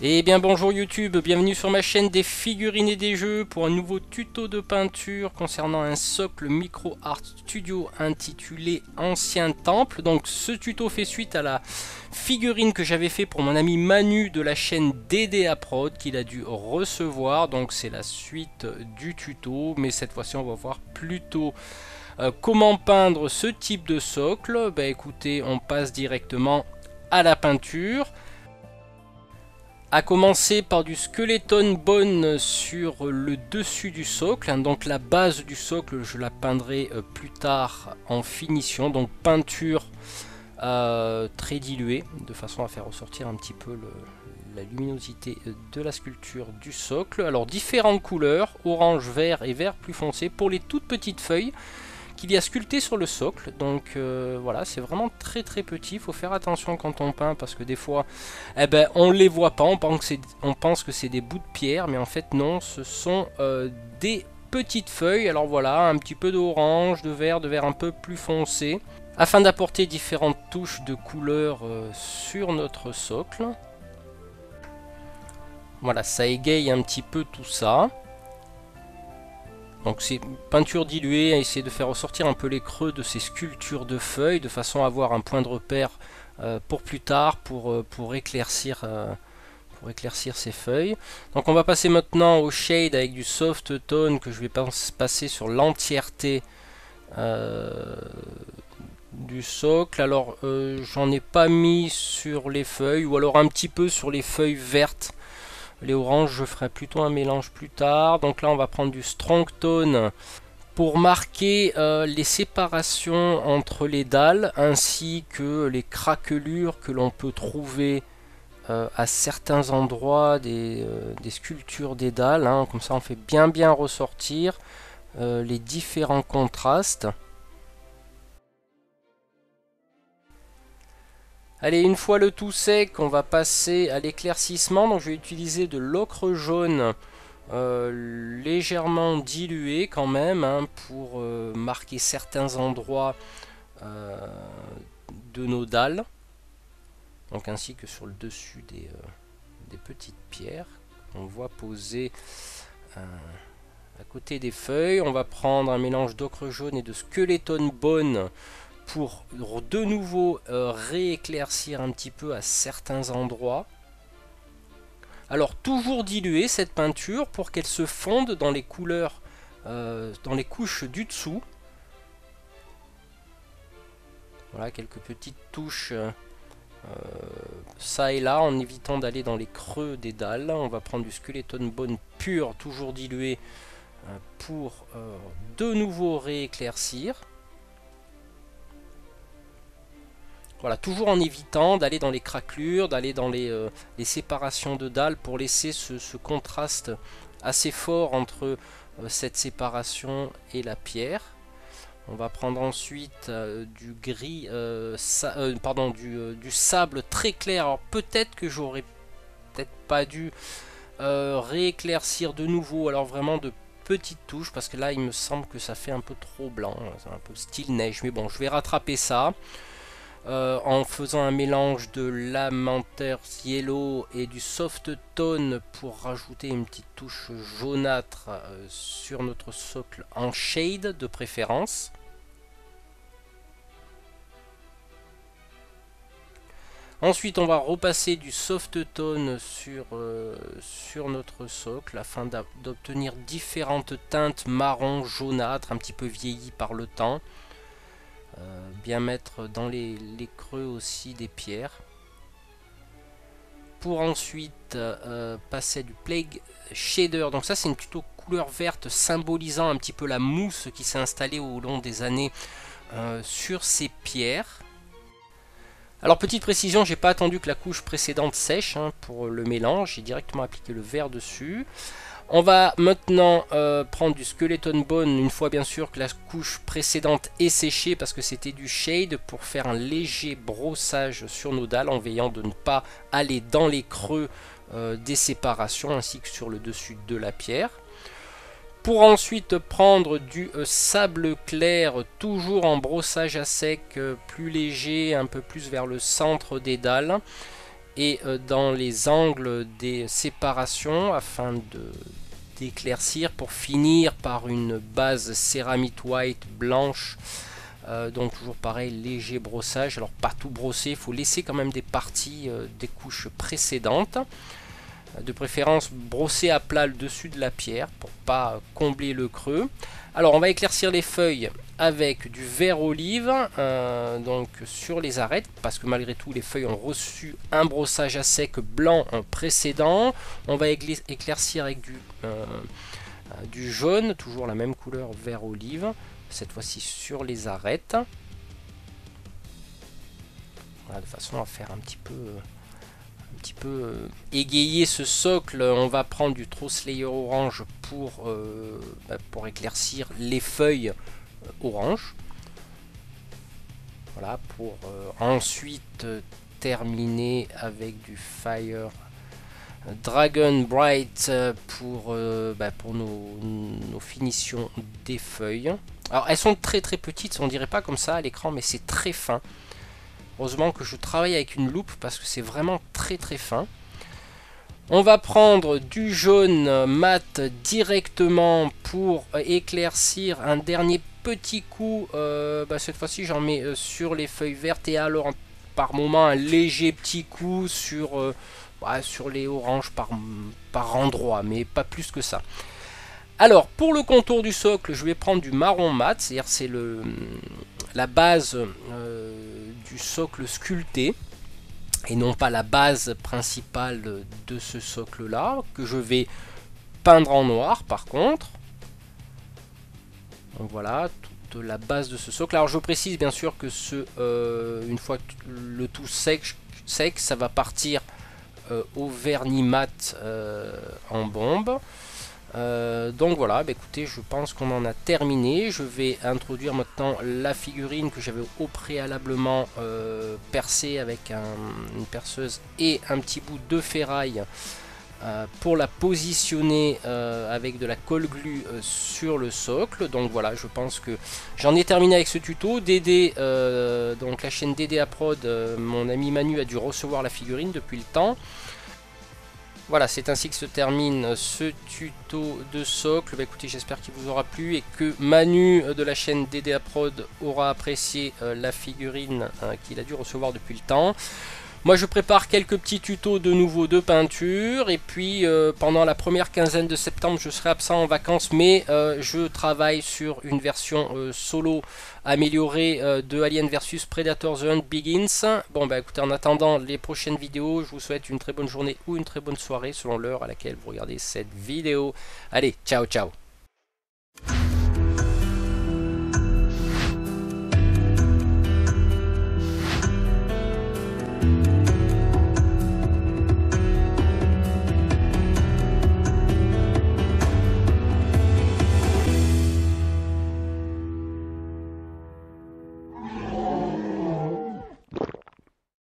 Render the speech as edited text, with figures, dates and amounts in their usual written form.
Eh bien bonjour YouTube, bienvenue sur ma chaîne des figurines et des jeux pour un nouveau tuto de peinture concernant un socle Micro Art Studio intitulé Ancien Temple. Donc ce tuto fait suite à la figurine que j'avais fait pour mon ami Manu de la chaîne DDA Prod qu'il a dû recevoir. Donc c'est la suite du tuto, mais cette fois-ci on va voir plutôt comment peindre ce type de socle. Bah écoutez, on passe directement à la peinture. À commencer par du skeleton bone sur le dessus du socle. Donc la base du socle, je la peindrai plus tard en finition. Donc peinture très diluée, de façon à faire ressortir un petit peu la luminosité de la sculpture du socle. Alors différentes couleurs, orange, vert et vert plus foncé pour les toutes petites feuilles qu'il y a sculpté sur le socle. Donc voilà, c'est vraiment très petit. Il faut faire attention quand on peint parce que des fois on les voit pas, on pense que c'est des bouts de pierre, mais en fait non, ce sont des petites feuilles. Alors voilà, un petit peu d'orange, de vert un peu plus foncé, afin d'apporter différentes touches de couleurs sur notre socle. Voilà, ça égaye un petit peu tout ça. Donc c'est peinture diluée, à essayer de faire ressortir un peu les creux de ces sculptures de feuilles, de façon à avoir un point de repère pour plus tard, pour éclaircir ces feuilles. Donc on va passer maintenant au shade avec du soft tone que je vais passer sur l'entièreté du socle. Alors j'en ai pas mis sur les feuilles, ou alors un petit peu sur les feuilles vertes. Les oranges, je ferai plutôt un mélange plus tard. Donc là, on va prendre du strong tone pour marquer les séparations entre les dalles, ainsi que les craquelures que l'on peut trouver à certains endroits des sculptures des dalles. Comme ça, on fait bien ressortir les différents contrastes. Allez, une fois le tout sec, on va passer à l'éclaircissement. Donc je vais utiliser de l'ocre jaune légèrement dilué quand même, pour marquer certains endroits de nos dalles. Donc ainsi que sur le dessus des petites pierres qu'on voit posées à côté des feuilles. On va prendre un mélange d'ocre jaune et de skeleton bone pour de nouveau rééclaircir un petit peu à certains endroits. Alors toujours diluer cette peinture pour qu'elle se fonde dans les couleurs, dans les couches du dessous. Voilà, quelques petites touches ça et là, en évitant d'aller dans les creux des dalles. On va prendre du skeleton bone pur, toujours dilué, pour de nouveau rééclaircir. Voilà, toujours en évitant d'aller dans les craquelures, d'aller dans les séparations de dalles, pour laisser ce contraste assez fort entre cette séparation et la pierre. On va prendre ensuite du gris, du sable très clair. Alors peut-être que j'aurais peut-être pas dû rééclaircir de nouveau, alors vraiment de petites touches, parce que là il me semble que ça fait un peu trop blanc, c'est un peu style neige, mais bon, je vais rattraper ça. En faisant un mélange de Lamenter's Yellow et du Soft Tone pour rajouter une petite touche jaunâtre sur notre socle en shade de préférence. Ensuite on va repasser du Soft Tone sur notre socle afin d'obtenir différentes teintes marron, jaunâtre, un petit peu vieillies par le temps. Bien mettre dans les creux aussi des pierres, pour ensuite passer du Plague Shader. Donc ça c'est une plutôt couleur verte symbolisant un petit peu la mousse qui s'est installée au long des années sur ces pierres. Alors petite précision, j'ai pas attendu que la couche précédente sèche pour le mélange, j'ai directement appliqué le vert dessus. On va maintenant prendre du skeleton bone, une fois bien sûr que la couche précédente est séchée, parce que c'était du shade, pour faire un léger brossage sur nos dalles, en veillant de ne pas aller dans les creux des séparations, ainsi que sur le dessus de la pierre. Pour ensuite prendre du sable clair, toujours en brossage à sec, plus léger, un peu plus vers le centre des dalles. et dans les angles des séparations afin d'éclaircir pour finir par une base céramite white blanche. Donc toujours pareil, léger brossage. Alors pas tout brosser, il faut laisser quand même des parties des couches précédentes. De préférence brosser à plat le dessus de la pierre pour pas combler le creux. Alors on va éclaircir les feuilles avec du vert olive donc sur les arêtes, parce que malgré tout les feuilles ont reçu un brossage à sec blanc précédent. On va éclaircir avec du jaune, toujours la même couleur vert olive, cette fois-ci sur les arêtes. Voilà, de façon à faire un petit peu égayer ce socle. On va prendre du Truss Layer orange pour éclaircir les feuilles orange. Voilà, pour ensuite terminer avec du Fire Dragon Bright pour nos finitions des feuilles. Alors elles sont très petites, on dirait pas comme ça à l'écran, mais c'est très fin. Heureusement que je travaille avec une loupe parce que c'est vraiment très fin. On va prendre du jaune mat directement pour éclaircir un dernier petit coup. Cette fois-ci j'en mets sur les feuilles vertes et alors par moment un léger petit coup sur les oranges par endroit, mais pas plus que ça. Alors pour le contour du socle, je vais prendre du marron mat, c'est-à-dire c'est la base du socle sculpté et non pas la base principale de ce socle là, que je vais peindre en noir par contre. Donc voilà toute la base de ce socle. Alors je précise bien sûr que une fois le tout sec, ça va partir au vernis mat en bombe. Donc voilà, écoutez, je pense qu'on en a terminé. Je vais introduire maintenant la figurine que j'avais au préalablement percée avec une perceuse et un petit bout de ferraille pour la positionner avec de la colle glue sur le socle. Donc voilà, je pense que j'en ai terminé avec ce tuto. Dédé, donc la chaîne DDA Prod, mon ami Manu a dû recevoir la figurine depuis le temps. Voilà, c'est ainsi que se termine ce tuto de socle. Écoutez, j'espère qu'il vous aura plu et que Manu de la chaîne DDA Prod aura apprécié la figurine qu'il a dû recevoir depuis le temps. Moi, je prépare quelques petits tutos de nouveau de peinture. Et puis, pendant la première quinzaine de septembre, je serai absent en vacances. Mais je travaille sur une version solo améliorée de Alien vs Predator The Hunt Begins. Bon, écoutez, en attendant les prochaines vidéos, je vous souhaite une très bonne journée ou une très bonne soirée selon l'heure à laquelle vous regardez cette vidéo. Allez, ciao, ciao!